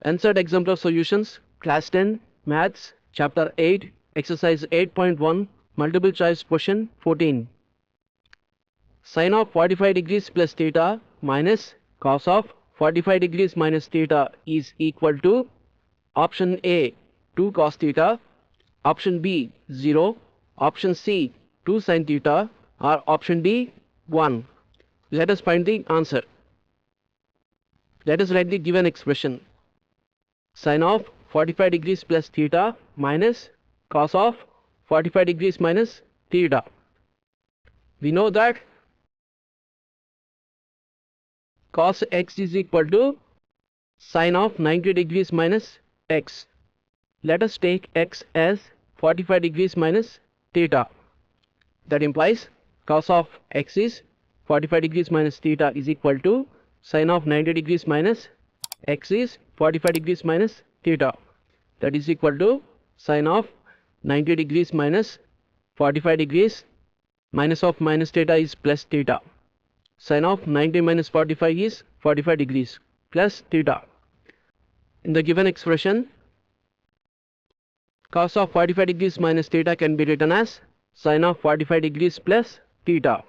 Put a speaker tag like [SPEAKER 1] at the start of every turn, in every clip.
[SPEAKER 1] NCERT Exemplar Solutions, Class 10, Maths, Chapter 8, Exercise 8.1, Multiple Choice Question 14. Sin of 45 degrees plus theta minus cos of 45 degrees minus theta is equal to option A 2 cos theta, option B 0, option C 2 sin theta, or option D 1. Let us find the answer. Let us write the given expression. Sin of 45 degrees plus theta minus cos of 45 degrees minus theta. We know that cos x is equal to sin of 90 degrees minus x. Let us take x as 45 degrees minus theta. That implies cos of x is 45 degrees minus theta is equal to sin of 90 degrees minus x is 45 degrees minus theta. That is equal to sin of 90 degrees minus 45 degrees minus of minus theta is plus theta. Sin of 90 minus 45 is 45 degrees plus theta. In the given expression, cos of 45 degrees minus theta can be written as sin of 45 degrees plus theta.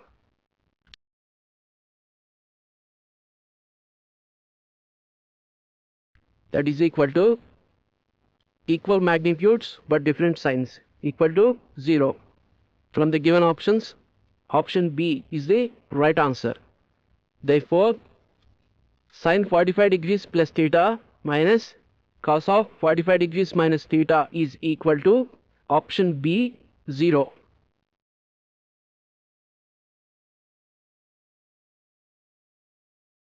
[SPEAKER 1] That is equal to equal magnitudes but different signs equal to 0. From the given options, option B is the right answer. Therefore, sin 45 degrees plus theta minus cos of 45 degrees minus theta is equal to option B 0.